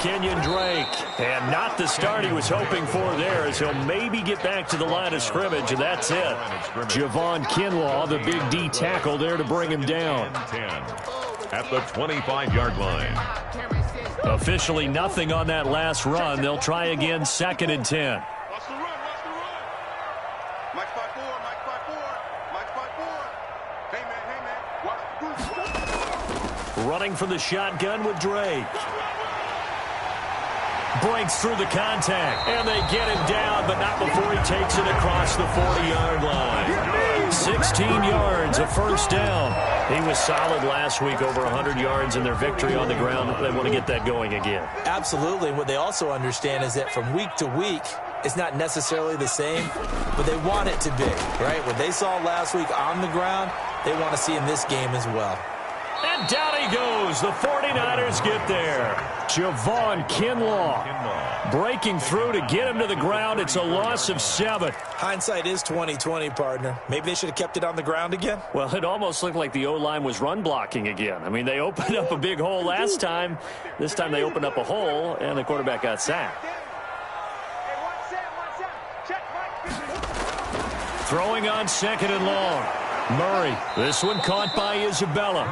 Kenyon Drake. And not the start he was hoping for there, as he'll maybe get back to the line of scrimmage, and that's it. Javon Kinlaw, the big D tackle there to bring him down. At the 25-yard line. Officially nothing on that last run. They'll try again, 2nd and 10. Running from the shotgun with Drake. Breaks through the contact, and they get him down, but not before he takes it across the 40-yard line. 16 yards, a first down. He was solid last week, over 100 yards in their victory on the ground. They want to get that going again. Absolutely. What they also understand is that from week to week, it's not necessarily the same, but they want it to be, right? What they saw last week on the ground, they want to see in this game as well. And down he goes. The 49ers get there. Javon Kinlaw breaking through to get him to the ground. It's a loss of 7. Hindsight is 20/20, partner. Maybe they should have kept it on the ground again. Well, it almost looked like the O-line was run blocking again. I mean, they opened up a big hole last time. This time they opened up a hole, and the quarterback got sacked. Throwing on 2nd and long. Murray, this one caught by Isabella.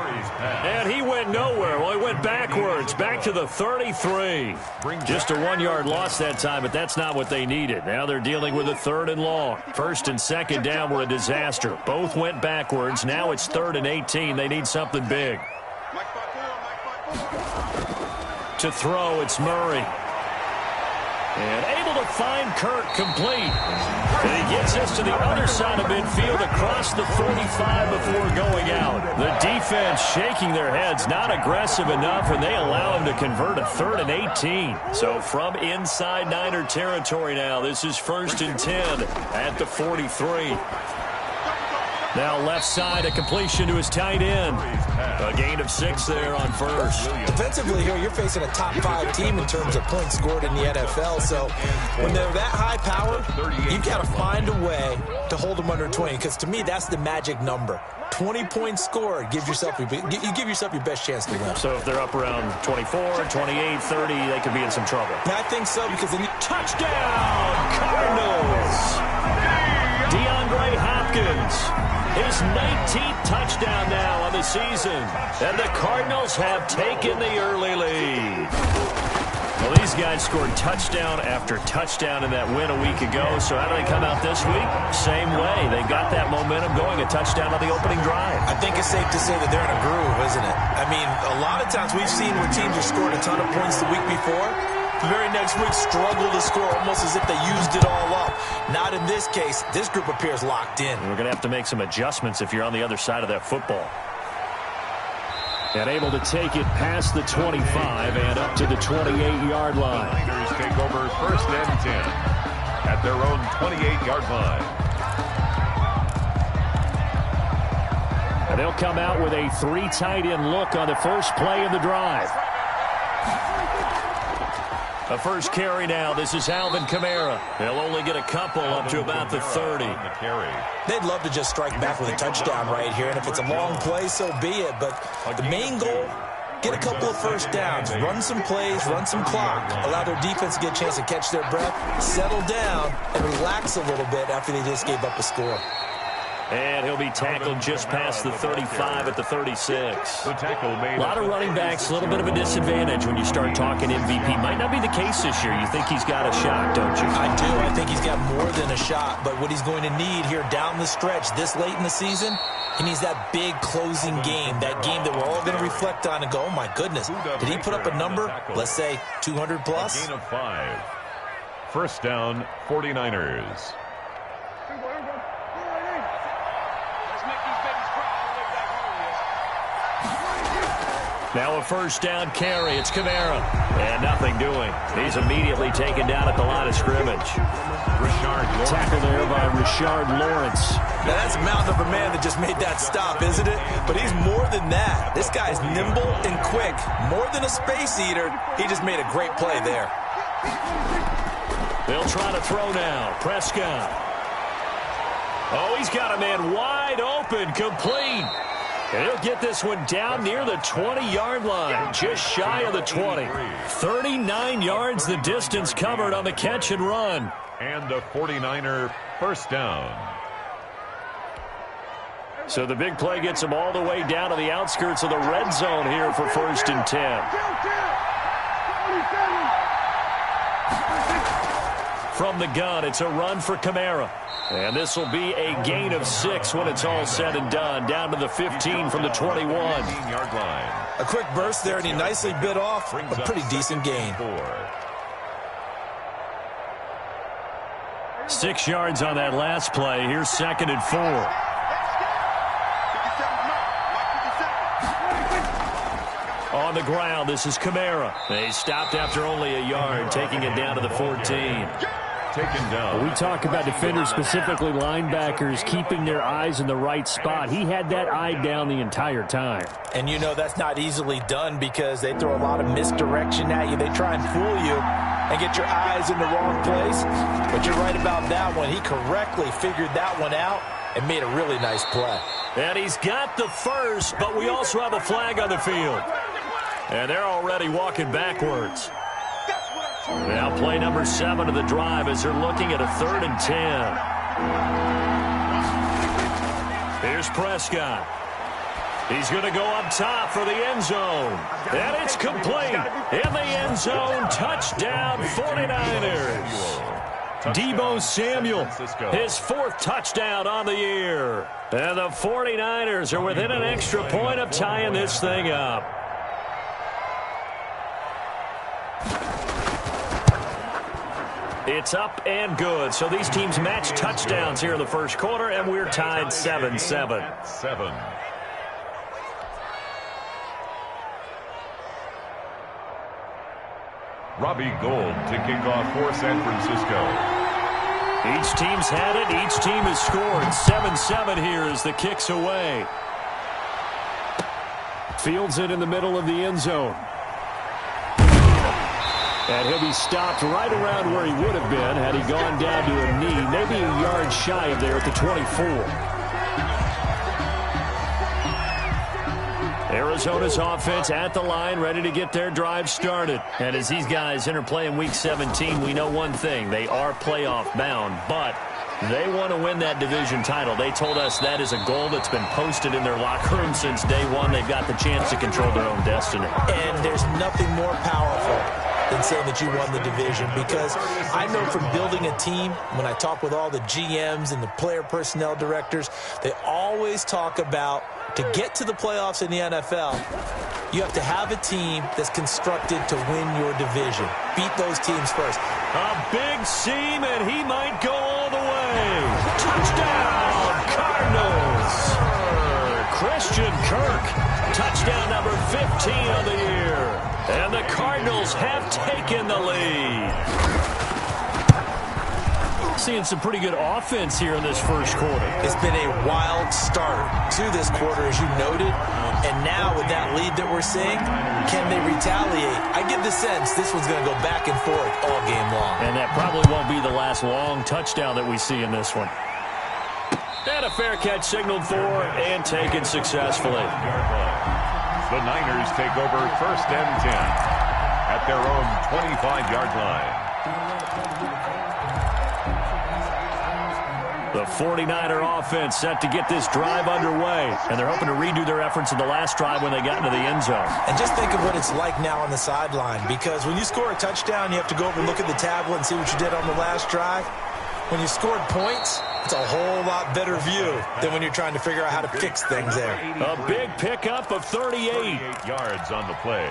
And he went nowhere. Well, he went backwards, back to the 33. Just a 1-yard loss that time, but that's not what they needed. Now they're dealing with a 3rd and long. 1st and 2nd down were a disaster. Both went backwards. Now it's 3rd and 18. They need something big. To throw, it's Murray. And able to find Kirk complete. And he gets us to the other side of midfield across the 45 before going out. The defense shaking their heads, not aggressive enough, and they allow him to convert a 3rd and 18. So from inside Niner territory now, this is 1st and 10 at the 43. Now left side, a completion to his tight end. A gain of 6 there on first. Defensively here, you're facing a top 5 team in terms of points scored in the NFL. So when they're that high power, you've got to find a way to hold them under 20. Because to me, that's the magic number. 20 points scored, you give yourself your best chance to win. So if they're up around 24, 28, 30, they could be in some trouble. I think so, because then touchdown, Cardinals! DeAndre Hopkins. His 19th touchdown now on the season. And the Cardinals have taken the early lead. Well, these guys scored touchdown after touchdown in that win a week ago. So how do they come out this week? Same way. They got that momentum going, a touchdown on the opening drive. I think it's safe to say that they're in a groove, isn't it? I mean, a lot of times we've seen where teams have scored a ton of points the week before. The very next week struggle to score almost as if they used it all up. Not in this case. This group appears locked in. We're going to have to make some adjustments if you're on the other side of that football. And able to take it past the 25 and up to the 28-yard line. The Niners take over 1st and 10 at their own 28-yard line. And they'll come out with a 3 tight end look on the first play of the drive. A first carry now. This is Alvin Kamara. He'll only get a couple up to about the 30. They'd love to just strike back with a touchdown right here, and if it's a long play, so be it. But the main goal, get a couple of first downs, run some plays, run some clock, allow their defense to get a chance to catch their breath, settle down, and relax a little bit after they just gave up a score. And he'll be tackled just past the 35 at the 36. A lot of running backs, a little bit of a disadvantage when you start talking MVP. Might not be the case this year. You think he's got a shot, don't you? I do. I think he's got more than a shot. But what he's going to need here down the stretch this late in the season, he needs that big closing game, that game that we're all going to reflect on and go, oh, my goodness, did he put up a number, let's say 200 plus? A gain of 5. First down, 49ers. Now a first down carry. It's Kamara. And nothing doing. He's immediately taken down at the line of scrimmage. Tackle there by Rashard Lawrence. Now that's a mountain of a man that just made that stop, isn't it? But he's more than that. This guy's nimble and quick. More than a space eater. He just made a great play there. They'll try to throw now. Prescott. Oh, he's got a man wide open. Complete. And he'll get this one down near the 20-yard line, just shy of the 20. 39 yards the distance covered on the catch and run. And a 49er first down. So the big play gets him all the way down to the outskirts of the red zone here for 1st and 10. From the gun, it's a run for Kamara. And this will be a gain of 6 when it's all said and done. Down to the 15 from the 21. Yard line. A quick burst there, and he nicely bit off a pretty decent gain. 6 yards on that last play. Here's 2nd and 4. On the ground, this is Kamara. They stopped after only a yard, taking it down to the 14. Taken down. We talk about defenders, specifically linebackers, keeping their eyes in the right spot. He had that eye down the entire time. And you know that's not easily done because they throw a lot of misdirection at you. They try and fool you and get your eyes in the wrong place. But you're right about that one. He correctly figured that one out and made a really nice play. And he's got the first, but we also have a flag on the field. And they're already walking backwards. Now play number 7 of the drive as they're looking at a 3rd and 10. Here's Prescott. He's going to go up top for the end zone. And it's complete. In the end zone, touchdown 49ers. Deebo Samuel, his 4th touchdown on the year. And the 49ers are within an extra point of tying this thing up. It's up and good. So these teams match touchdowns here in the first quarter, and we're tied 7-7. Robbie Gould to kick off for San Francisco. Each team's had it. Each team has scored. 7-7 here as the kick's away. Fields it in the middle of the end zone. And he'll be stopped right around where he would have been had he gone down to a knee, maybe a yard shy of there at the 24. Arizona's offense at the line, ready to get their drive started. And as these guys interplay in Week 17, we know one thing. They are playoff bound, but they want to win that division title. They told us that is a goal that's been posted in their locker room since day one. They've got the chance to control their own destiny. And there's nothing more powerful than saying that you won the division, because I know from building a team, when I talk with all the GMs and the player personnel directors, they always talk about to get to the playoffs in the NFL, you have to have a team that's constructed to win your division. Beat those teams first. A big seam, and he might go all the way. Touchdown, Cardinals. Christian Kirk, touchdown number 15 of the year. And the Cardinals have taken the lead. Seeing some pretty good offense here in this first quarter. It's been a wild start to this quarter, as you noted. And now with that lead that we're seeing, can they retaliate? I get the sense this one's going to go back and forth all game long. And that probably won't be the last long touchdown that we see in this one. And a fair catch signaled for and taken successfully. The Niners take over 1st and 10 at their own 25-yard line. The 49er offense set to get this drive underway, and they're hoping to redo their efforts in the last drive when they got into the end zone. And just think of what it's like now on the sideline, because when you score a touchdown, you have to go over and look at the tablet and see what you did on the last drive. When you scored points, it's a whole lot better view than when you're trying to figure out how to fix things there. A big pickup of 38 yards on the play.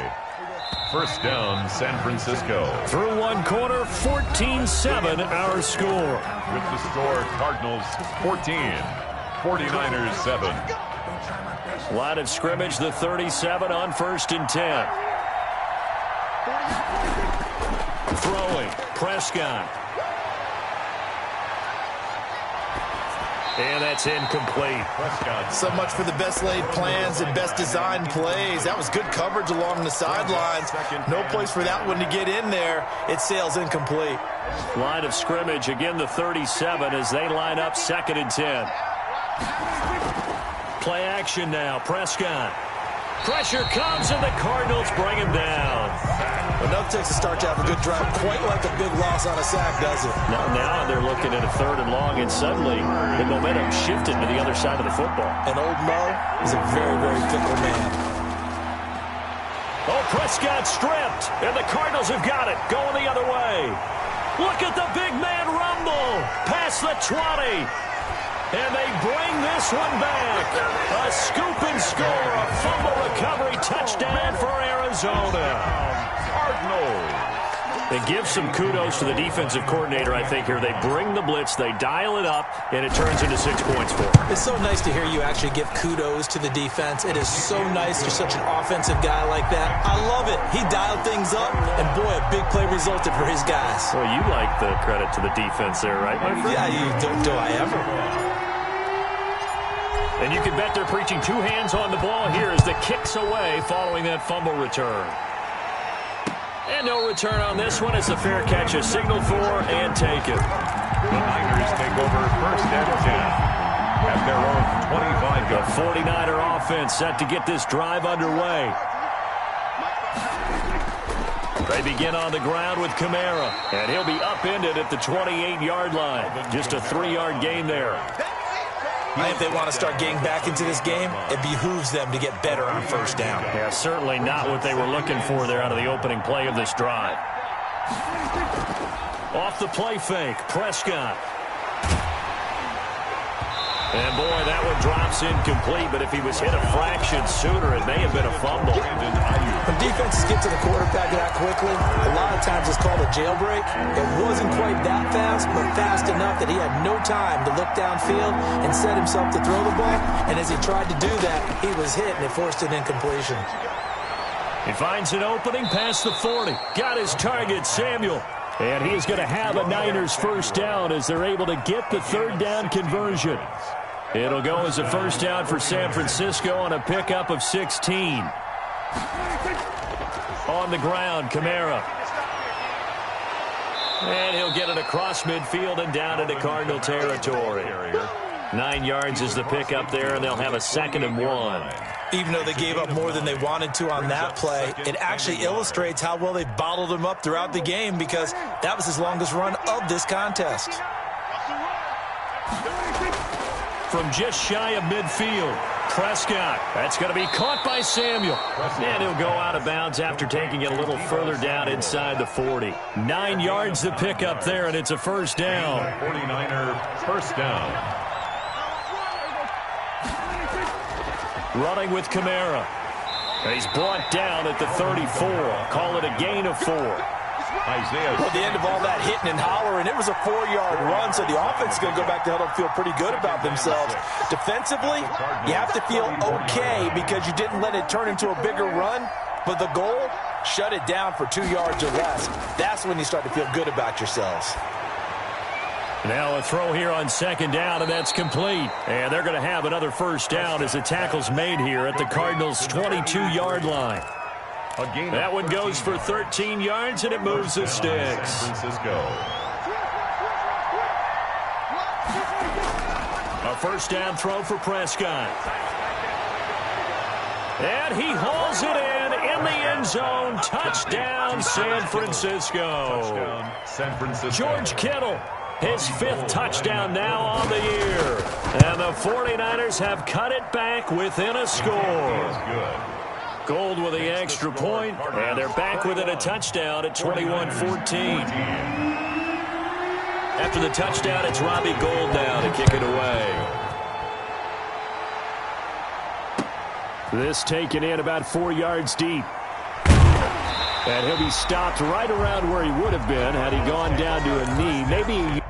First down, San Francisco. Through one quarter, 14-7 our score. With the score, Cardinals 14, 49ers 7. Line of scrimmage, the 37 on 1st and 10. Throwing, Prescott. And that's incomplete. So much for the best laid plans and best designed plays. That was good coverage along the sidelines. No place for that one to get in there. It sails incomplete. Line of scrimmage, again the 37 as they line up 2nd and 10. play action now. Prescott. Pressure comes, and the Cardinals bring him down. Well, nothing takes a start to have a good drive, quite like a big loss on a sack, does it? Now they're looking at a 3rd and long, and suddenly the momentum shifted to the other side of the football. And old Mo is a very, very fickle man. Oh, Prescott stripped, and the Cardinals have got it, going the other way. Look at the big man rumble, past the 20. And they bring this one back. A scoop and score, a fumble recovery touchdown for Arizona. Cardinals. They give some kudos to the defensive coordinator, I think, here. They bring the blitz, they dial it up, and it turns into 6 points for them. It's so nice to hear you actually give kudos to the defense. It is so nice. You're such an offensive guy like that. I love it. He dialed things up, and boy, a big play resulted for his guys. Well, you like the credit to the defense there, right, my friend? Yeah, do I ever? And you can bet they're preaching 2 hands on the ball here as the kick's away following that fumble return. And no return on this one. It's a fair catch, a signal for, and take it. The Niners take over 1st and 10 at their own 25 yard. The 49er offense set to get this drive underway. They begin on the ground with Kamara, and he'll be upended at the 28-yard line. Just a 3-yard gain there. If they want to start getting back into this game, it behooves them to get better on 1st down. Yeah, certainly not what they were looking for there out of the opening play of this drive. Off the play fake, Prescott. And, boy, that one drops incomplete, but if he was hit a fraction sooner, it may have been a fumble. When defenses get to the quarterback that quickly, a lot of times it's called a jailbreak. It wasn't quite that fast, but fast enough that he had no time to look downfield and set himself to throw the ball. And as he tried to do that, he was hit, and it forced an incompletion. He finds an opening past the 40. Got his target, Samuel. And he's going to have a Niners 1st down as they're able to get the 3rd down conversion. It'll go as a 1st down for San Francisco on a pickup of 16. On the ground, Kamara. And he'll get it across midfield and down into Cardinal territory. 9 yards is the pickup there, and they'll have a 2nd and 1. Even though they gave up more than they wanted to on that play, it actually illustrates how well they bottled him up throughout the game because that was his longest run of this contest. From just shy of midfield, Prescott. That's going to be caught by Samuel. And he'll go out of bounds after taking it a little further down inside the 40. 9 yards to pick up there, and it's a 1st down. 49er 1st down. Running with Kamara. He's brought down at the 34. Call it a gain of 4. Isaiah. Well, at the end of all that hitting and hollering, it was a 4-yard run, so the offense is going to go back to huddle and feel pretty good about themselves. Defensively, you have to feel okay because you didn't let it turn into a bigger run, but the goal, shut it down for 2 yards or less. That's when you start to feel good about yourselves. Now a throw here on 2nd down, and that's complete. And they're going to have another 1st down as the tackle's made here at the Cardinals' 22-yard line. That one goes for 13 yards, and it moves the sticks. San Francisco. A 1st down throw for Prescott. And he hauls it in the end zone. Touchdown, San Francisco. Touchdown, San Francisco. George Kittle, his 5th touchdown now on the year. And the 49ers have cut it back within a score. Good. Gold with the extra point, and they're back within a touchdown at 21-14. After the touchdown, it's Robbie Gould now to kick it away. This taken in about 4 yards deep. And he'll be stopped right around where he would have been had he gone down to a knee. Maybe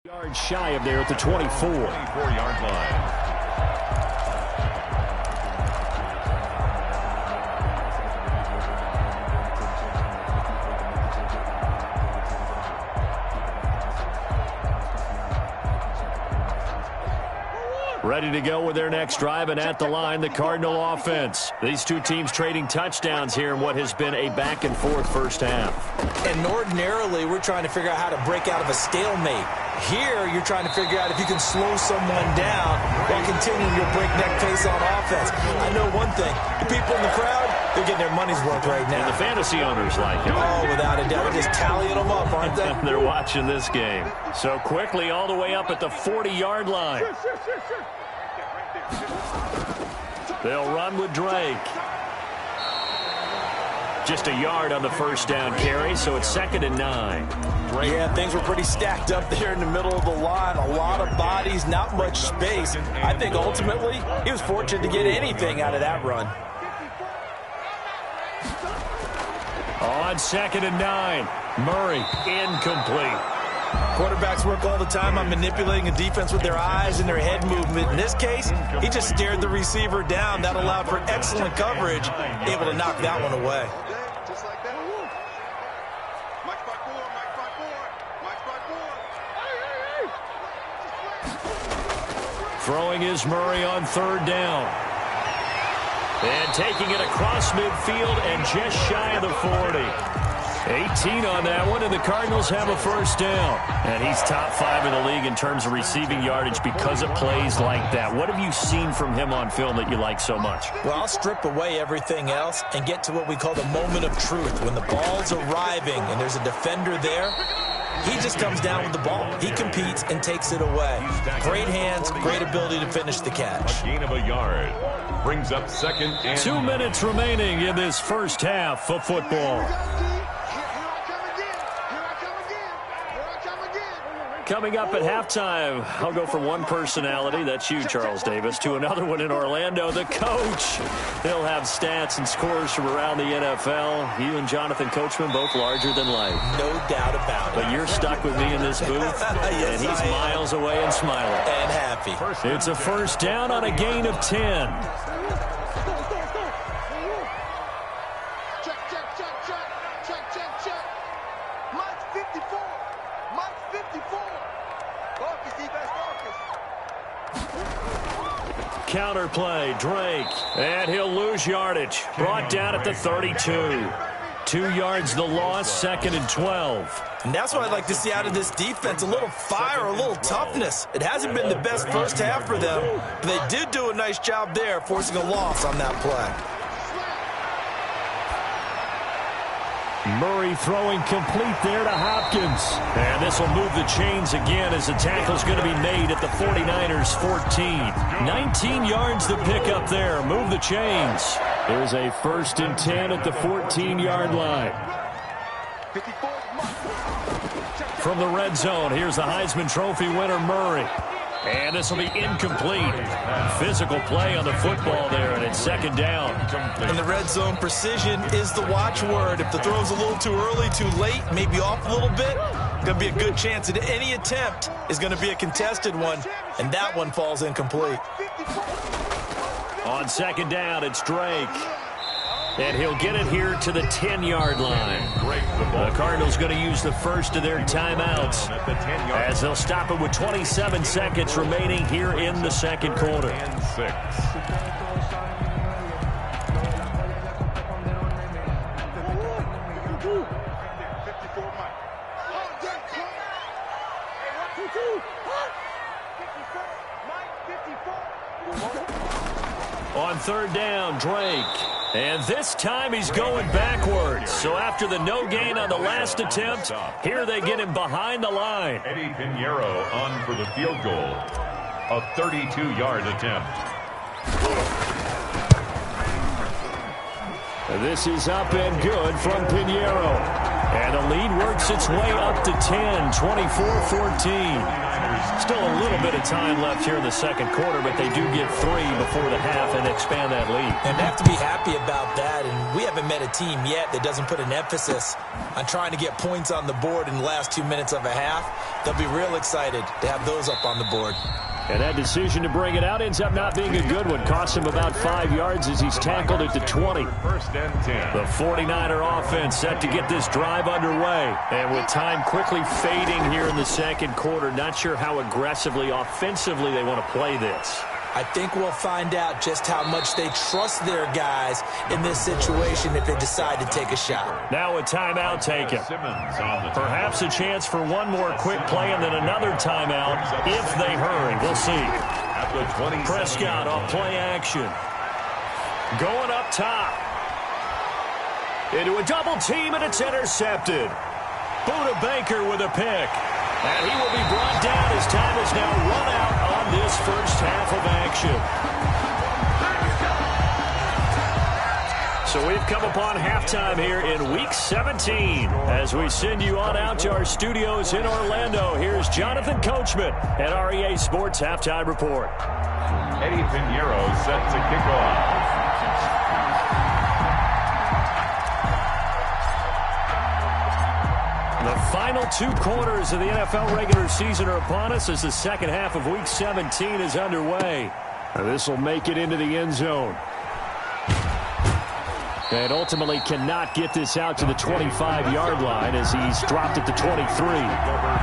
Yards shy of there at the 24. 24-yard line. Ready to go with their next drive, and at the line, the Cardinal offense. These two teams trading touchdowns here in what has been a back-and-forth first half. And ordinarily, we're trying to figure out how to break out of a stalemate. Here, you're trying to figure out if you can slow someone down while continuing your breakneck pace on offense. I know one thing. The people in the crowd, they're getting their money's worth right now. And the fantasy owners like it. Oh, without a doubt. They're just tallying them up, aren't they? They're watching this game. So quickly all the way up at the 40-yard line. They'll run with Drake. Just a yard on the first down carry, so it's 2nd and 9. Yeah, things were pretty stacked up there in the middle of the line. A lot of bodies, not much space. I think ultimately he was fortunate to get anything out of that run. On 2nd and 9, Murray incomplete. Quarterbacks work all the time on manipulating a defense with their eyes and their head movement. In this case, he just stared the receiver down. That allowed for excellent coverage, able to knock that one away. Throwing is Murray on 3rd down. And taking it across midfield and just shy of the 40. 18 on that one, and the Cardinals have a first down. And he's top 5 in the league in terms of receiving yardage because of plays like that. What have you seen from him on film that you like so much? Well, I'll strip away everything else and get to what we call the moment of truth. When the ball's arriving and there's a defender there, he just comes down with the ball. He competes and takes it away. Great hands, great ability to finish the catch. A gain of a yard. Brings up 2nd and 2 minutes remaining in this first half of football. Coming up at halftime, I'll go from one personality, that's you, Charles Davis, to another one in Orlando, the coach. He'll have stats and scores from around the NFL. You and Jonathan Coachman, both larger than life. No doubt about it. But you're stuck with me in this booth, yes, and he's miles away and smiling. And happy. It's a first down on a gain of 10. Counter play, Drake, and he'll lose yardage. Brought down at the 32. 2 yards the loss, 2nd and 12. And that's what I'd like to see out of this defense, a little fire, a little toughness. It hasn't been the best first half for them, but they did do a nice job there, forcing a loss on that play. Murray throwing complete there to Hopkins. And this will move the chains again as the tackle's going to be made at the 49ers 14. 19 yards to pick up there. Move the chains. There's a 1st and 10 at the 14-yard line. From the red zone, here's the Heisman Trophy winner, Murray. And this will be incomplete. Physical play on the football there, and it's 2nd down. In the red zone, precision is the watchword. If the throw's a little too early, too late, maybe off a little bit, going to be a good chance that any attempt is going to be a contested one, and that one falls incomplete. On 2nd down, it's Drake. And he'll get it here to the 10-yard line. The Cardinals going to use the first of their timeouts as they'll stop it with 27 seconds remaining here in the 2nd quarter. And 6. On 3rd down, Drake. And this time he's going backwards. So after the no gain on the last attempt, here they get him behind the line. Eddie Pinheiro on for the field goal. A 32-yard attempt. This is up and good from Pinheiro. And the lead works its way up to 10, 24-14. Still a little bit of time left here in the second quarter, but they do get 3 before the half and expand that lead. And they have to be happy about that, and we haven't met a team yet that doesn't put an emphasis on trying to get points on the board in the last 2 minutes of a half. They'll be real excited to have those up on the board. And that decision to bring it out ends up not being a good one. Costs him about 5 yards as he's tackled at the 20. First and 10. The 49er offense set to get this drive underway. And with time quickly fading here in the second quarter, not sure how aggressively, offensively they want to play this. I think we'll find out just how much they trust their guys in this situation if they decide to take a shot. Now a timeout taken. Perhaps a chance for one more quick play and then another timeout if they hurry. We'll see. Prescott on play action. Going up top. Into a double team, and it's intercepted. Buda Baker with a pick. And he will be brought down as time is now run out on this first half of action. So we've come upon halftime here in Week 17. As we send you on out to our studios in Orlando, here's Jonathan Coachman at REA Sports Halftime Report. Eddie Pinheiro set to kick off. The final 2 quarters of the NFL regular season are upon us as the second half of Week 17 is underway. This will make it into the end zone. And ultimately cannot get this out to the 25-yard line as he's dropped at the 23. Over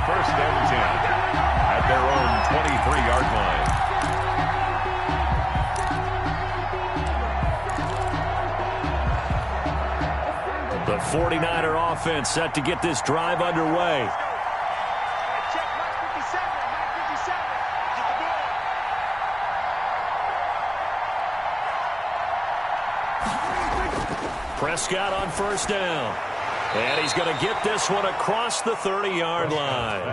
first and 10 at their own 23-yard line. The 49er offense set to get this drive underway. Prescott on first down. And he's going to get this one across the 30-yard line.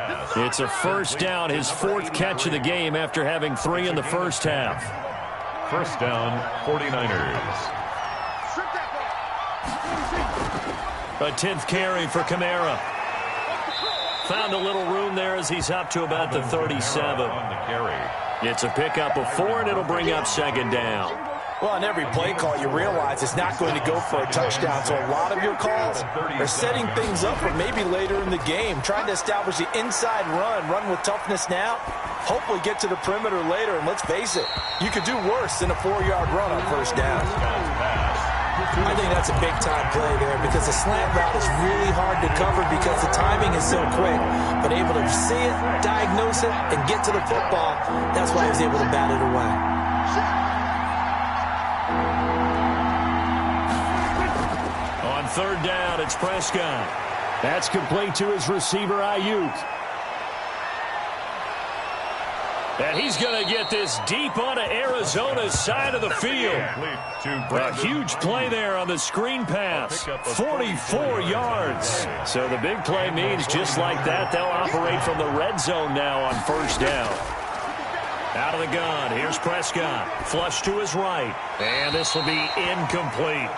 It's a first down, his 4th catch of the game after having 3 in the first half. First down, 49ers. A 10th carry for Kamara. Found a little room there as he's up to about the 37. On the carry. It's a pickup of 4, and it'll bring up second down. Well, on every play call, you realize it's not going to go for a touchdown. So a lot of your calls are setting things up for maybe later in the game, trying to establish the inside run with toughness now, hopefully get to the perimeter later. And let's face it, you could do worse than a 4-yard run on first down. I think that's a big-time play there because the slant route is really hard to cover because the timing is so quick. But able to see it, diagnose it, and get to the football, that's why he was able to bat it away. On third down, it's Prescott. That's complete to his receiver, Ayuk. And he's going to get this deep onto Arizona's side of the field. A huge play there on the screen pass. 44 yards. So the big play means just like that, they'll operate from the red zone now on first down. Out of the gun, here's Prescott. Flush to his right. And this will be incomplete.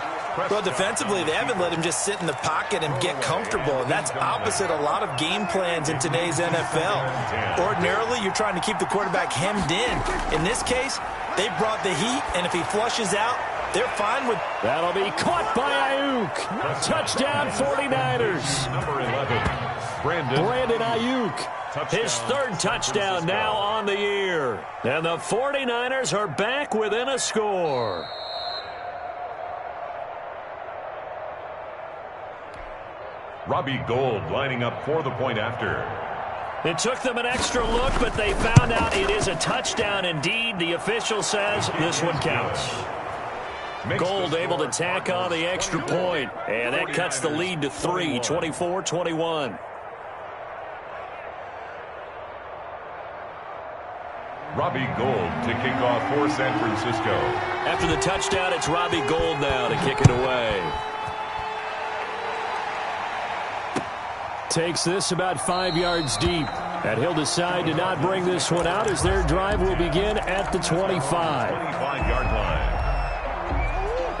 Well, defensively, they haven't let him just sit in the pocket and get comfortable. And that's opposite a lot of game plans in today's NFL. Ordinarily, you're trying to keep the quarterback hemmed in. In this case, they brought the heat, and if he flushes out, they're fine with... That'll be caught by Ayuk. Touchdown, 49ers. Number 11, Brandon Ayuk. His 3rd touchdown now on the year. And the 49ers are back within a score. Robbie Gould lining up for the point after. It took them an extra look, but they found out it is a touchdown indeed. The official says this one counts. Gould able to tack on the extra point, and that cuts the lead to 3, 24-21. Robbie Gould to kick off for San Francisco. After the touchdown, it's Robbie Gould now to kick it away. Takes this about 5 yards deep, and he'll decide to not bring this one out as their drive will begin at the 25. 25-yard line.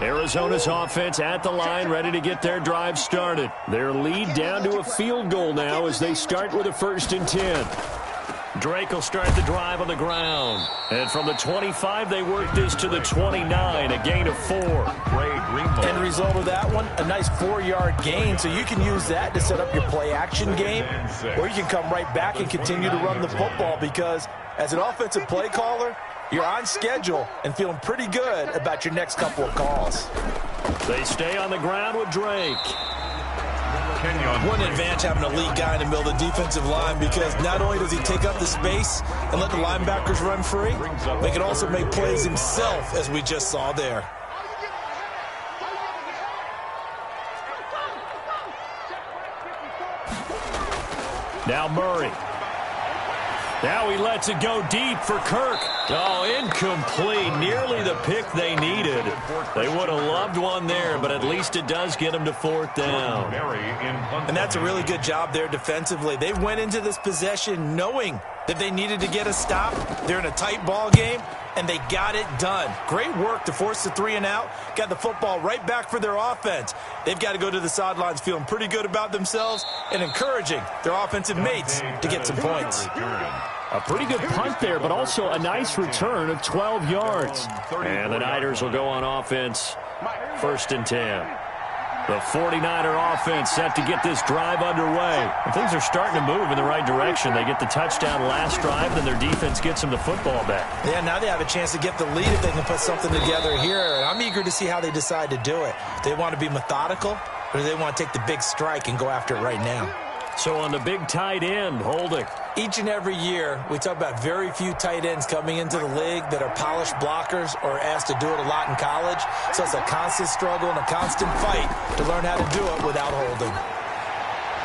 Arizona's offense at the line, ready to get their drive started. Their lead down to a field goal now as they start with a 1st and 10. Drake will start the drive on the ground. And from the 25, they work this to the 29, a gain of 4. End result of that one, a nice 4-yard gain. So you can use that to set up your play-action game, or you can come right back and continue to run the football because as an offensive play caller, you're on schedule and feeling pretty good about your next couple of calls. They stay on the ground with Drake. One advantage having a lead guy in the middle of the defensive line because not only does he take up the space and let the linebackers run free, but he can also make plays himself, as we just saw there. Now Murray. Now he lets it go deep for Kirk. Oh, incomplete. Nearly the pick they needed. They would have loved one there, but at least it does get them to 4th down. And that's a really good job there defensively. They went into this possession knowing that they needed to get a stop. They're in a tight ball game, and they got it done. Great work to force the 3 and out. Got the football right back for their offense. They've got to go to the sidelines feeling pretty good about themselves and encouraging their offensive mates to get some points. A pretty good punt there, but also a nice return of 12 yards. And the Niners will go on offense, 1st and 10. The 49er offense set to get this drive underway. And things are starting to move in the right direction. They get the touchdown last drive, then their defense gets them the football back. Yeah, now they have a chance to get the lead if they can put something together here. And I'm eager to see how they decide to do it. Do they want to be methodical, or do they want to take the big strike and go after it right now? So on the big tight end, Holding. Each and every year, we talk about very few tight ends coming into the league that are polished blockers or asked to do it a lot in college. So it's a constant struggle and a constant fight to learn how to do it without holding.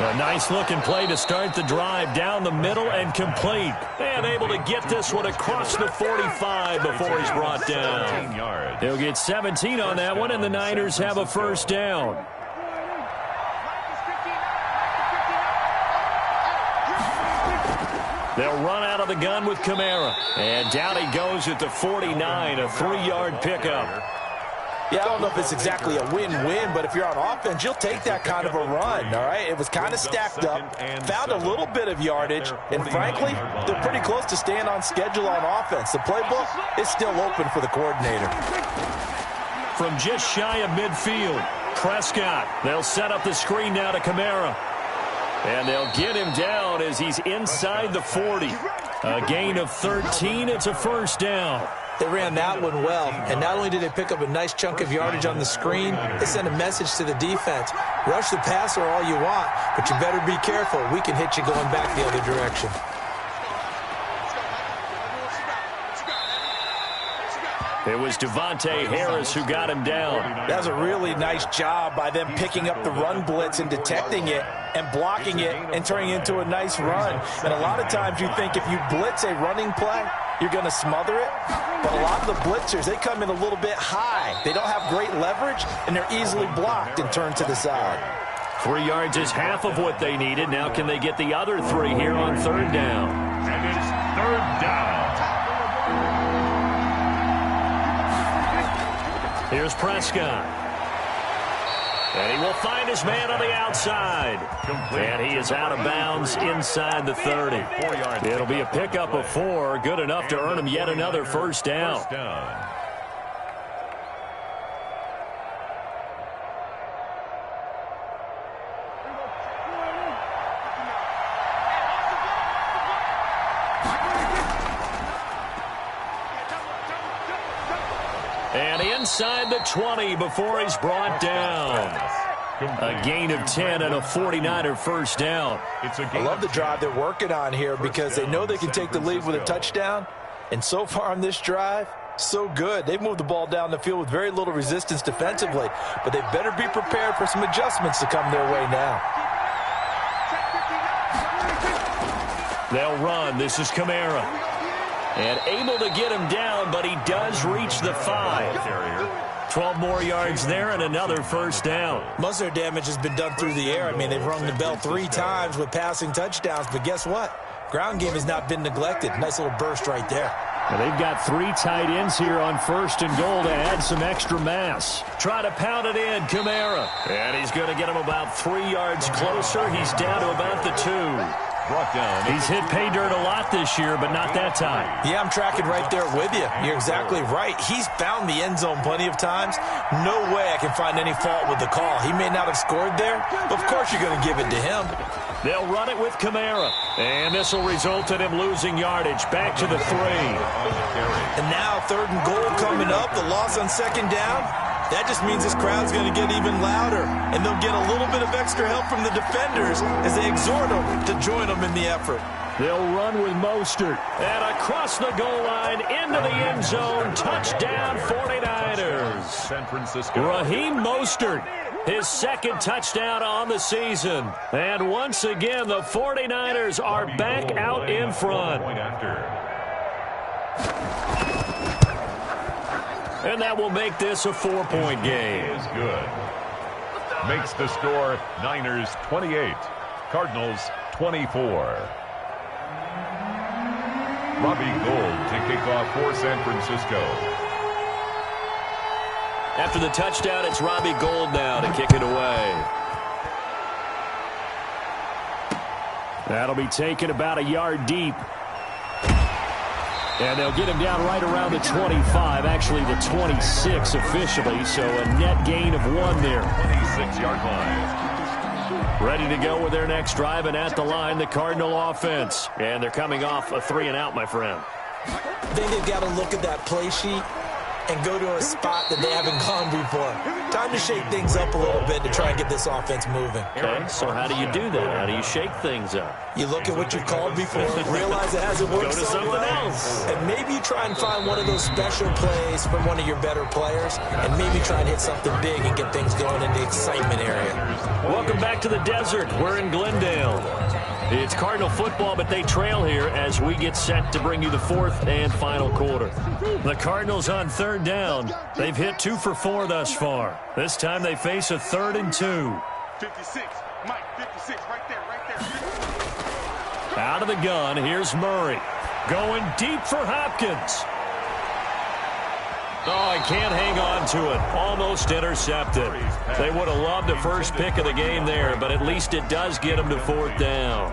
A nice-looking play to start the drive down the middle and complete. And able to get this one across the 45 before he's brought down. He'll get 17 on that one, and the Niners have a 1st down. They'll run out of the gun with Kamara. And down he goes at the 49, a 3-yard pickup. Yeah, I don't know if it's exactly a win-win, but if you're on offense, you'll take that kind of a run, all right? It was kind of stacked up, found a little bit of yardage, and frankly, they're pretty close to staying on schedule on offense. The playbook is still open for the coordinator. From just shy of midfield, Prescott. They'll set up the screen now to Kamara. And they'll get him down as he's inside the 40. A gain of 13. It's a 1st down. They ran that one well, and not only did they pick up a nice chunk of yardage on the screen, they sent a message to the defense. Rush the passer all you want, but you better be careful. We can hit you going back the other direction. It was Devontae Harris who got him down. That was a really nice job by them picking up the run blitz and detecting it and blocking it and turning it into a nice run. And a lot of times you think if you blitz a running play, you're going to smother it. But a lot of the blitzers, they come in a little bit high. They don't have great leverage, and they're easily blocked and turned to the side. 3 yards is half of what they needed. Now can they get the other 3 here on 3rd down? And it's 3rd down. Here's Prescott. And he will find his man on the outside. And he is out of bounds inside the 30. It'll be a pickup of 4. Good enough to earn him yet another 1st down. And inside the 20 before he's brought down. A gain of 10 and a 49er 1st down. I love the drive they're working on here because they know they can take the lead with a touchdown. And so far on this drive, so good. They've moved the ball down the field with very little resistance defensively. But they better be prepared for some adjustments to come their way now. They'll run. This is Kamara. And able to get him down, but he does reach the 5. 12 more yards there and another 1st down. Most of their damage has been done through the air. I mean, they've rung the bell 3 times with passing touchdowns, but guess what? Ground game has not been neglected. Nice little burst right there. And they've got 3 tight ends here on 1st and goal to add some extra mass. Try to pound it in, Kamara. And he's going to get him about 3 yards closer. He's down to about the 2. Brought down. He's hit pay dirt a lot this year, but not that time. Yeah, I'm tracking right there with you. You're exactly right. He's found the end zone plenty of times. No way I can find any fault with the call. He may not have scored there, but of course you're going to give it to him. They'll run it with Kamara. And this will result in him losing yardage. Back to the 3. And now 3rd and goal coming up. The loss on 2nd down. That just means this crowd's going to get even louder. And they'll get a little bit of extra help from the defenders as they exhort them to join them in the effort. They'll run with Mostert. And across the goal line, into the end zone. Touchdown, 49ers. San Francisco. Raheem Mostert, his 2nd touchdown on the season. And once again, the 49ers are back out in front. And that will make this a 4-point game. Is good. Makes the score Niners 28, Cardinals 24. Robbie Gould to kick off for San Francisco. After the touchdown, it's Robbie Gould now to kick it away. That'll be taken about a yard deep. And they'll get him down right around the 25, actually the 26 officially, so a net gain of 1 there. 26-yard line. Ready to go with their next drive, and at the line, the Cardinal offense. And they're coming off a 3-and-out, my friend. I think they've got to look at that play sheet and go to a spot that they haven't gone before. Time to shake things up a little bit to try and get this offense moving. Okay, so how do you do that? How do you shake things up? You look at what you've called before, realize it hasn't worked Go to so something well, else. and maybe you try and find one of those special plays from one of your better players, and maybe try and hit something big and get things going in the excitement area. Welcome back to the desert. We're in Glendale. It's Cardinal football, but they trail here as we get set to bring you the 4th and final quarter. The Cardinals on 3rd down. They've hit 2 for 4 thus far. This time they face a 3rd and 2. 56, Mike, 56, right there. Out of the gun, here's Murray. Going deep for Hopkins. Oh, I can't hang on to it. Almost intercepted. They would have loved the first pick of the game there, but at least it does get them to 4th down.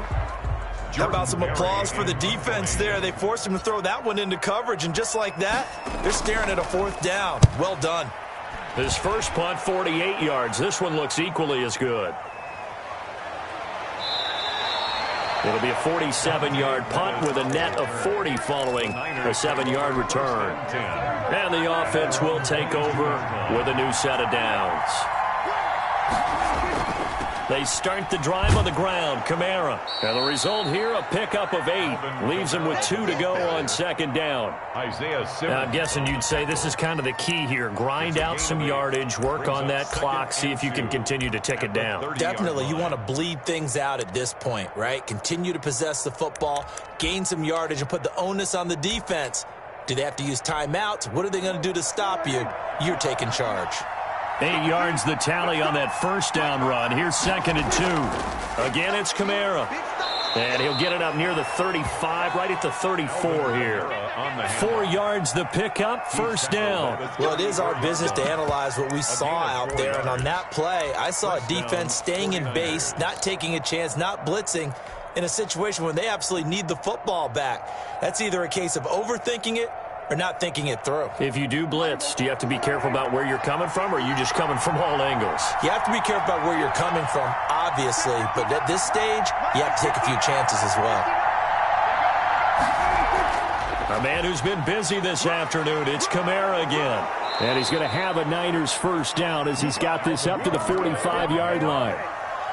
How about some applause for the defense there? They forced him to throw that one into coverage, and just like that, they're staring at a 4th down. Well done. His first punt, 48 yards. This one looks equally as good. It'll be a 47-yard punt with a net of 40 following a 7-yard return. And the offense will take over with a new set of downs. They start the drive on the ground. Kamara. And the result here, a pickup of 8. Leaves them with 2 to go on 2nd down. Now, I'm guessing you'd say this is kind of the key here. Grind out some yardage, work on that clock, see if you can continue to tick it down. Definitely, you want to bleed things out at this point, right? Continue to possess the football, gain some yardage, and put the onus on the defense. Do they have to use timeouts? What are they going to do to stop you? You're taking charge. 8 yards the tally on that first down run. Here's 2nd and 2. Again, it's Kamara. And he'll get it up near the 35, right at the 34 here. 4 yards the pickup, first down. Well, it is our business to analyze what we saw out there. And on that play, I saw a defense staying in base, not taking a chance, not blitzing in a situation when they absolutely need the football back. That's either a case of overthinking it or not thinking it through. If you do blitz, do you have to be careful about where you're coming from, or are you just coming from all angles? You have to be careful about where you're coming from, obviously, but at this stage, you have to take a few chances as well. A man who's been busy this afternoon, it's Kamara again. And he's going to have a Niners first down as he's got this up to the 45-yard line.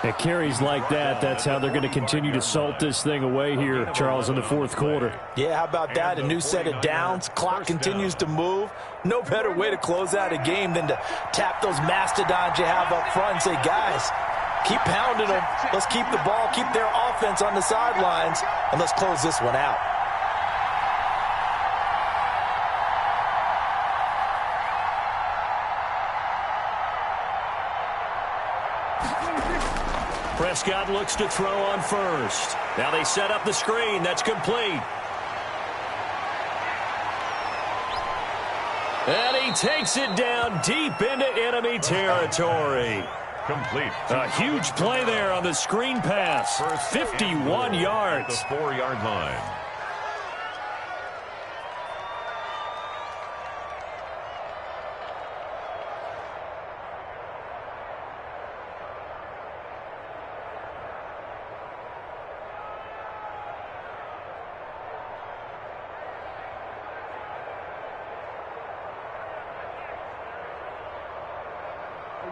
At carries like that, that's how they're going to continue to salt this thing away here, Charles, in the 4th quarter. Yeah, how about that? A new set of downs. Clock continues to move. No better way to close out a game than to tap those mastodons you have up front and say, guys, keep pounding them. Let's keep the ball, keep their offense on the sidelines, and let's close this one out. Prescott looks to throw on first. Now they set up the screen. That's complete. And he takes it down deep into enemy territory. Complete. A huge play there on the screen pass. 51 yards. The 4-yard line.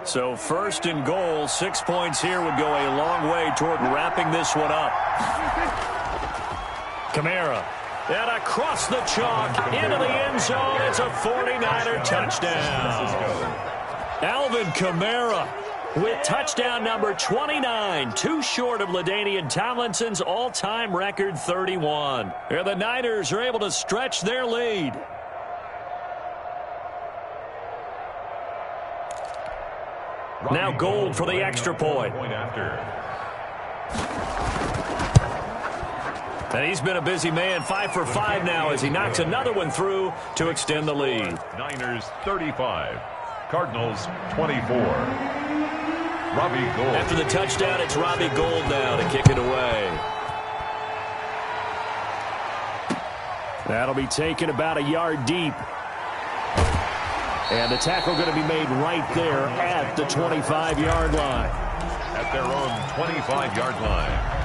So first and goal, 6 points here would go a long way toward wrapping this one up. Kamara. And across the chalk, into the end zone. It's a 49er touchdown. Alvin Kamara with touchdown number 29, too short of LaDainian Tomlinson's all-time record 31. And the Niners are able to stretch their lead. Now Gold for the extra point. And he's been a busy man, 5 for 5 now as he knocks another one through to extend the lead. Niners 35, Cardinals 24. Robbie Gould. After the touchdown, it's Robbie Gould now to kick it away. That'll be taken about a yard deep. And the tackle going to be made right there at the 25-yard line. At their own 25-yard line.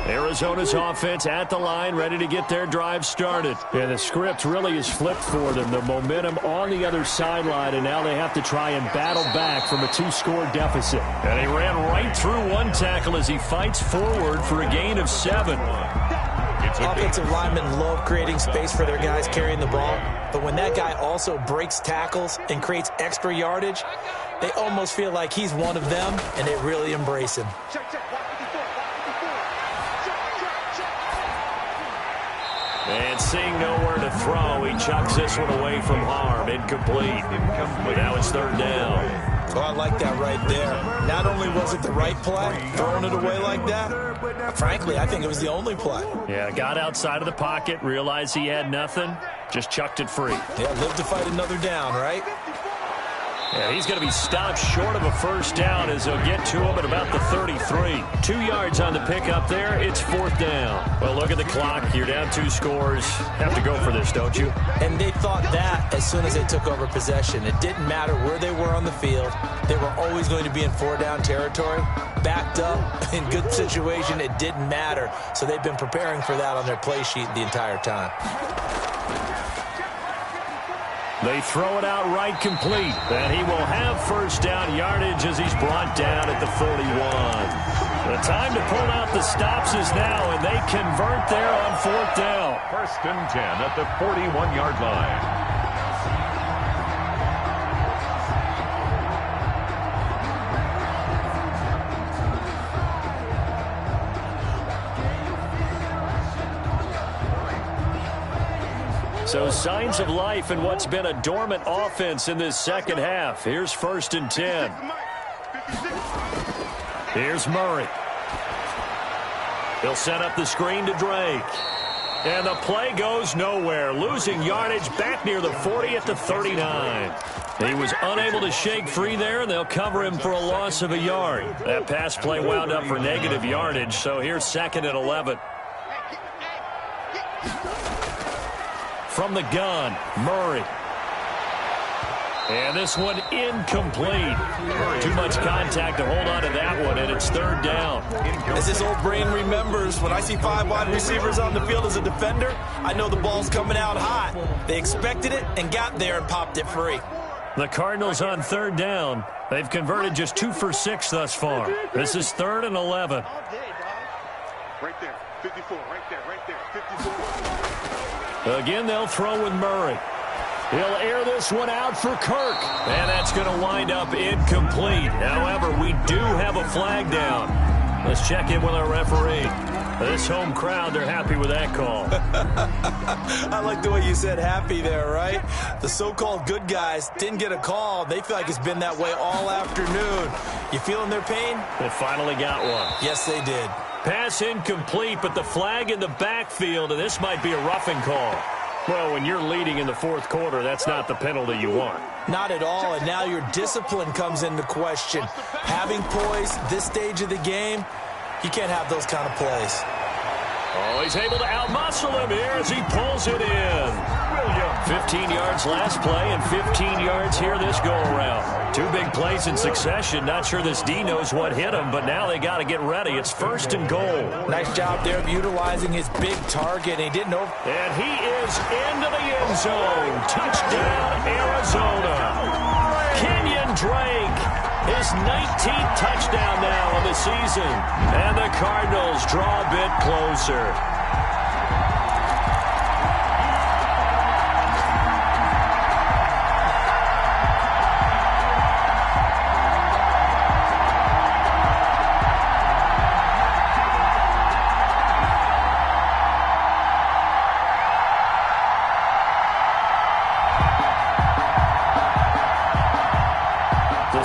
Arizona's offense at the line, ready to get their drive started. And the script really is flipped for them. The momentum on the other sideline, and now they have to try and battle back from a 2-score deficit. And he ran right through one tackle as he fights forward for a gain of 7. Offensive linemen love creating space for their guys carrying the ball, but when that guy also breaks tackles and creates extra yardage, they almost feel like he's one of them, and they really embrace him. And seeing nowhere to throw, he chucks this one away from harm. Incomplete. But now it's third down. Oh, I like that right there. Not only was it the right play, throwing it away like that, but frankly, I think it was the only play. Yeah, got outside of the pocket, realized he had nothing, just chucked it free. Yeah, live to fight another down, right? Yeah, he's going to be stopped short of a first down as they'll get to him at about the 33. 2 yards on the pickup there. It's fourth down. Well, look at the clock. You're down 2 scores. Have to go for this, don't you? And they thought that as soon as they took over possession. It didn't matter where they were on the field. They were always going to be in 4-down territory. Backed up, in good situation, it didn't matter. So they've been preparing for that on their play sheet the entire time. They throw it out right complete. And he will have first down yardage as he's brought down at the 41. The time to pull out the stops is now, and they convert there on fourth down. First and 10 at the 41-yard line. So signs of life in what's been a dormant offense in this second half. Here's first and 10. Here's Murray. He'll set up the screen to Drake. And the play goes nowhere. Losing yardage back near the 40 at the 39. He was unable to shake free there, and they'll cover him for a loss of a yard. That pass play wound up for negative yardage, so here's second and 11. From the gun, Murray. And this one incomplete. Too much contact to hold on to that one, and it's third down. As this old brain remembers, when I see 5 wide receivers on the field as a defender, I know the ball's coming out hot. They expected it and got there and popped it free. The Cardinals on third down. They've converted just 2 for 6 thus far. This is third and 11. Right there, 54, right there, 54. Again, they'll throw with Murray. He'll air this one out for Kirk. And that's going to wind up incomplete. However, we do have a flag down. Let's check in with our referee. This home crowd, they're happy with that call. I like the way you said happy there, right? The so-called good guys didn't get a call. They feel like it's been that way all afternoon. You feeling their pain? They finally got one. Yes, they did. Pass incomplete, but the flag in the backfield, and this might be a roughing call. Well, when you're leading in the fourth quarter, that's not the penalty you want. Not at all, and now your discipline comes into question. Having poise this stage of the game, you can't have those kind of plays. Oh, he's able to outmuscle him here as he pulls it in. 15 yards last play and 15 yards here this go-around. Two big plays in succession. Not sure this D knows what hit him, but now they got to get ready. It's 1st and goal. Nice job there of utilizing his big target. He didn't know. And he is into the end zone. Touchdown, Arizona. Kenyon Drake, his 19th touchdown now of the season. And the Cardinals draw a bit closer.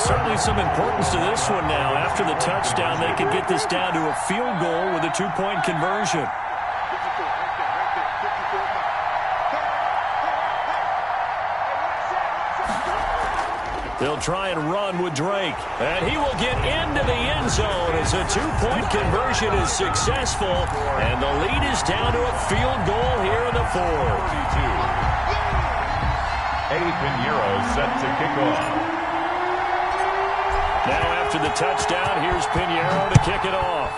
Certainly some importance to this one now. After the touchdown, they could get this down to a field goal with a two-point conversion. They'll try and run with Drake. And he will get into the end zone as a two-point conversion is successful. And the lead is down to a field goal here in the fourth. Eddie Pinheiro set to kick off. Now after the touchdown, here's Pinheiro to kick it off.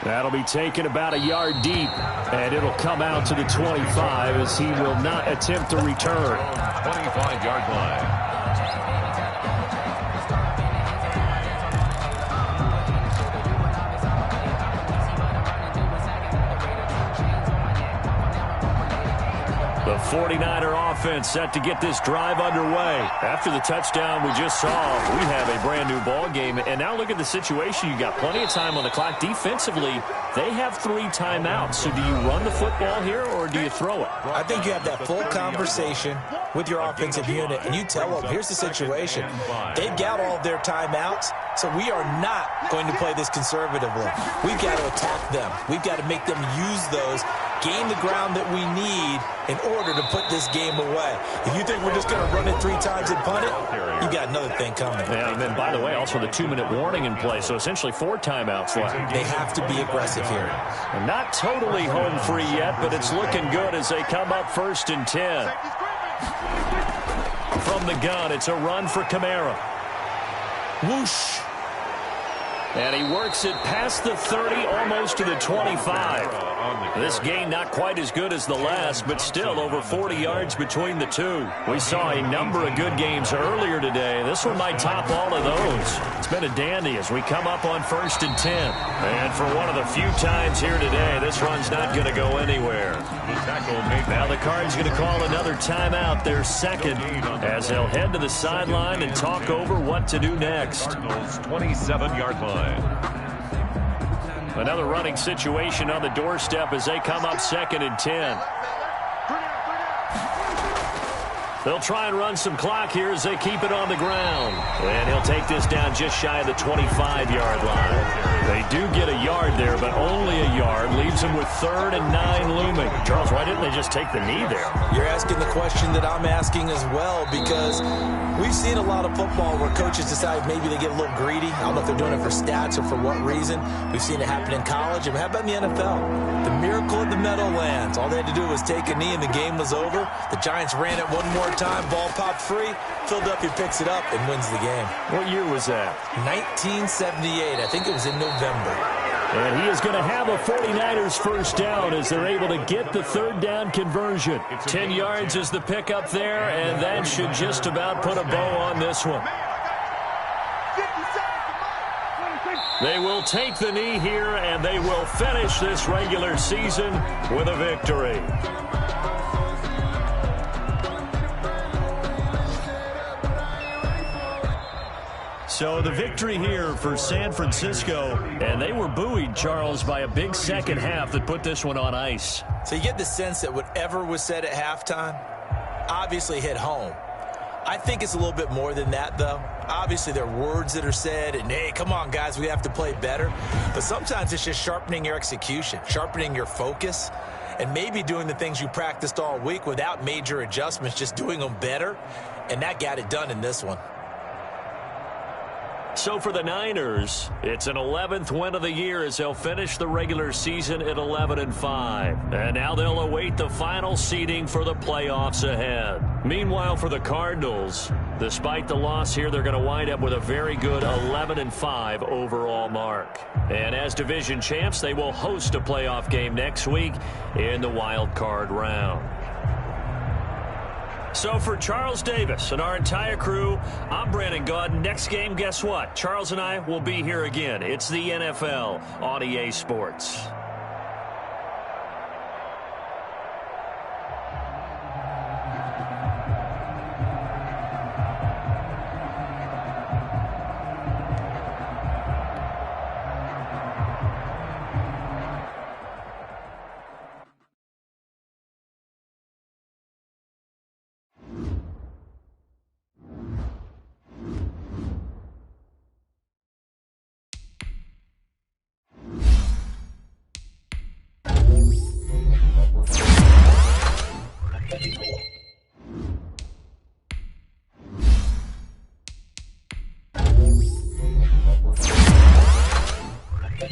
That'll be taken about a yard deep, and it'll come out to the 25 as he will not attempt to return. 25-yard line. The 49er offense set to get this drive underway. After the touchdown we just saw, we have a brand new ball game. And now look at the situation. You got plenty of time on the clock. Defensively, they have 3 timeouts. So do you run the football here or do you throw it? I think you have that full conversation with your offensive unit, and you tell them, here's the situation. They've got all of their timeouts, so we are not going to play this conservatively. We've got to attack them. We've got to make them use those, gain the ground that we need in order to put this game away. If you think we're just going to run it 3 times and punt it, you got another thing coming. Yeah, and then, by the way, also the 2-minute warning in play, so essentially 4 timeouts left. They have to be aggressive here. And not totally home free yet, but it's looking good as they come up 1st and 10. From the gun, it's a run for Kamara. Whoosh. And he works it past the 30, almost to the 25. This gain not quite as good as the last, but still over 40 yards between the two. We saw a number of good games earlier today. This one might top all of those. It's been a dandy as we come up on 1st and 10. And for one of the few times here today, this run's not going to go anywhere. Now the Cards going to call another timeout, their second, as they'll head to the sideline and talk over what to do next. 27-yard line. Another running situation on the doorstep as they come up 2nd and 10. They'll try and run some clock here as they keep it on the ground. And he'll take this down just shy of the 25-yard line. They do get a yard there, but only a yard. Leaves them with 3rd and 9 looming. Charles, why didn't they just take the knee there? You're asking the question that I'm asking as well, because we've seen a lot of football where coaches decide maybe they get a little greedy. I don't know if they're doing it for stats or for what reason. We've seen it happen in college. And how about in the NFL? The miracle of the Meadowlands. All they had to do was take a knee and the game was over. The Giants ran it one more time. Ball popped free. Philadelphia picks it up and wins the game. What year was that? 1978. I think it was in November. And he is going to have a 49ers first down as they're able to get the 3rd down conversion. 10 yards is the pickup there, and that should just about put a bow on this one. They will take the knee here, and they will finish this regular season with a victory. So the victory here for San Francisco, and they were buoyed, Charles, by a big second half that put this one on ice. So you get the sense that whatever was said at halftime obviously hit home. I think it's a little bit more than that, though. Obviously, there are words that are said, and, hey, come on, guys, we have to play better. But sometimes it's just sharpening your execution, sharpening your focus, and maybe doing the things you practiced all week without major adjustments, just doing them better. And that got it done in this one. So for the Niners, it's an 11th win of the year as they'll finish the regular season at 11-5. And now they'll await the final seeding for the playoffs ahead. Meanwhile, for the Cardinals, despite the loss here, they're going to wind up with a very good 11-5 overall mark. And as division champs, they will host a playoff game next week in the wild card round. So for Charles Davis and our entire crew, I'm Brandon Gaudin. Next game, guess what? Charles and I will be here again. It's the NFL on EA Sports.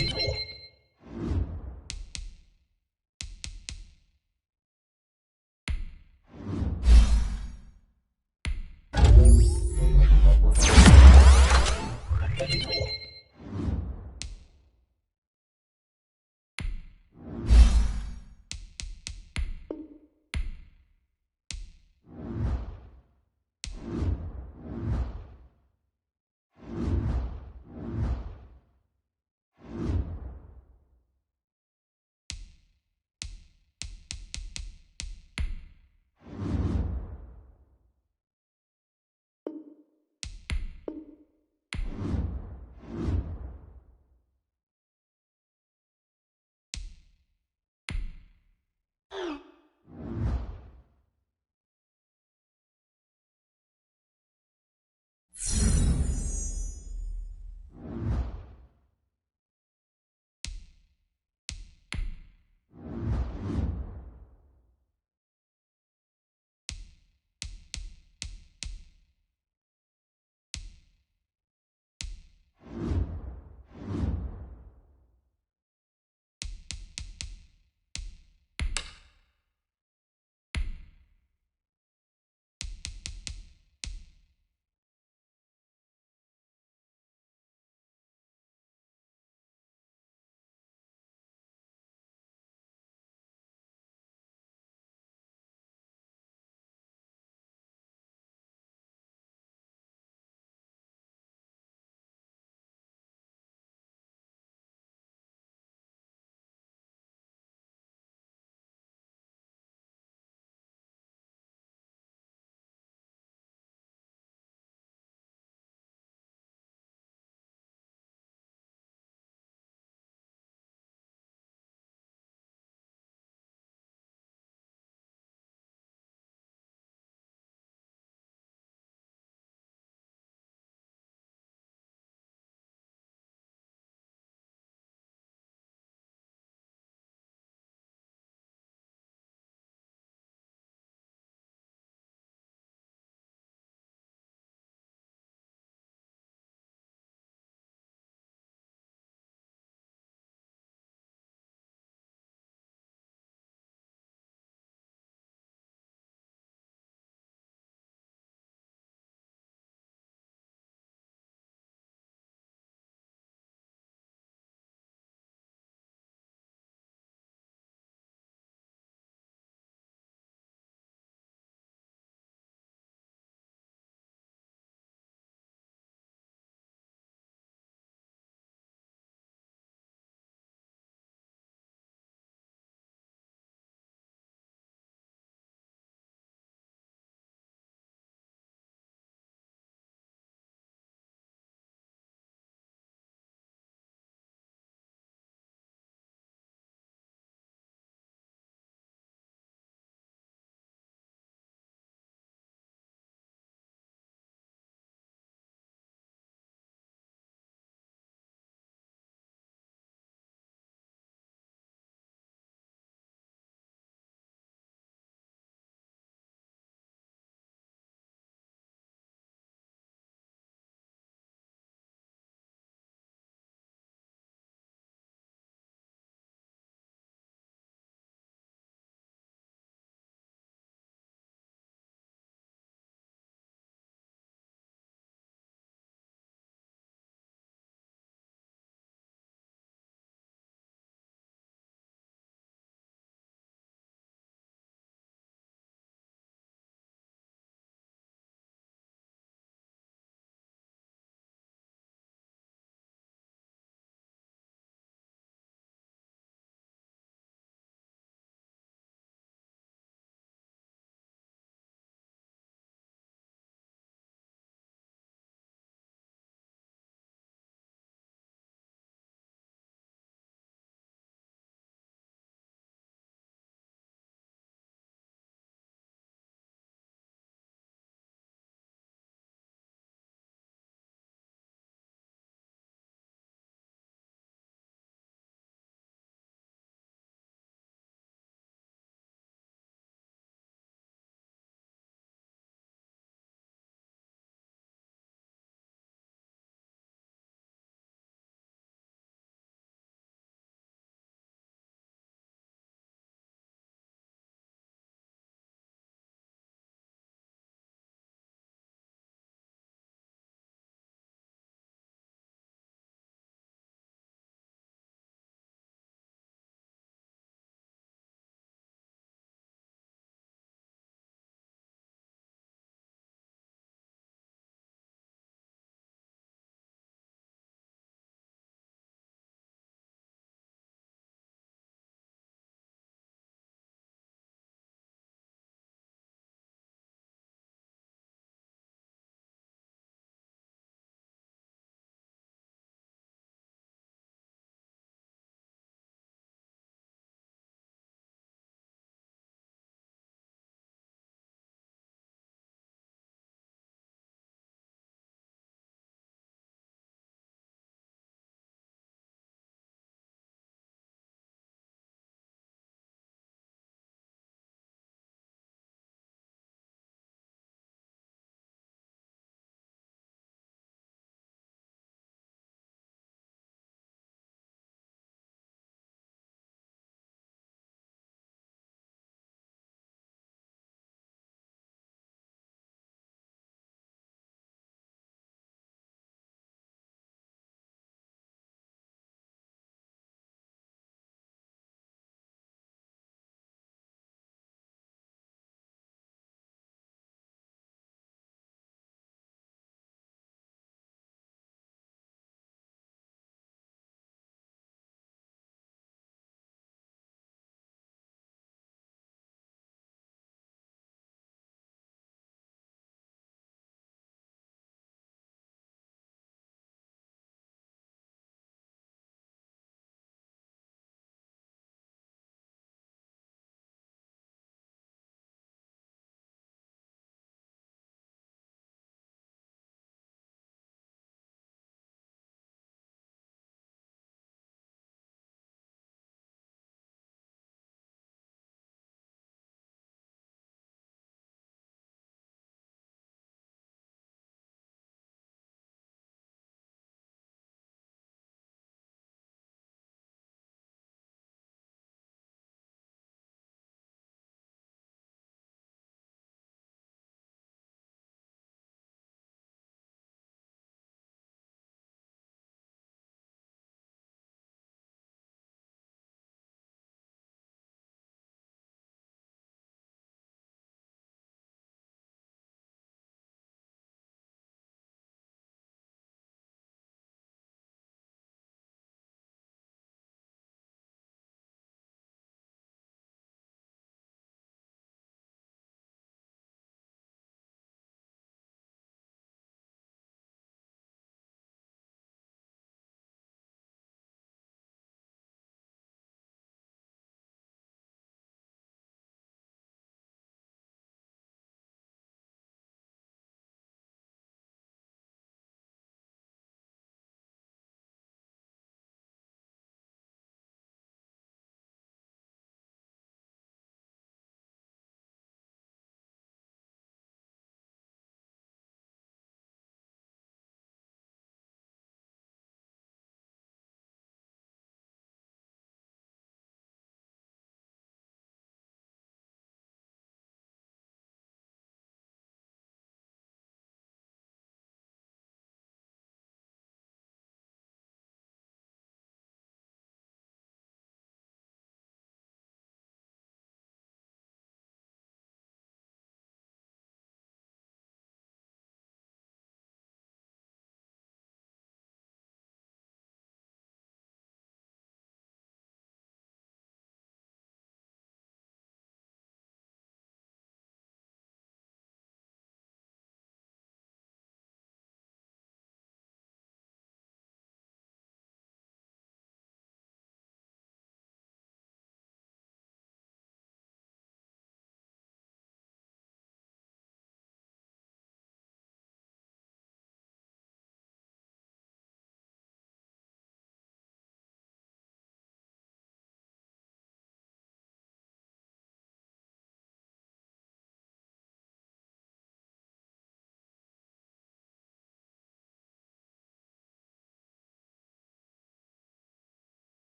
Thank you.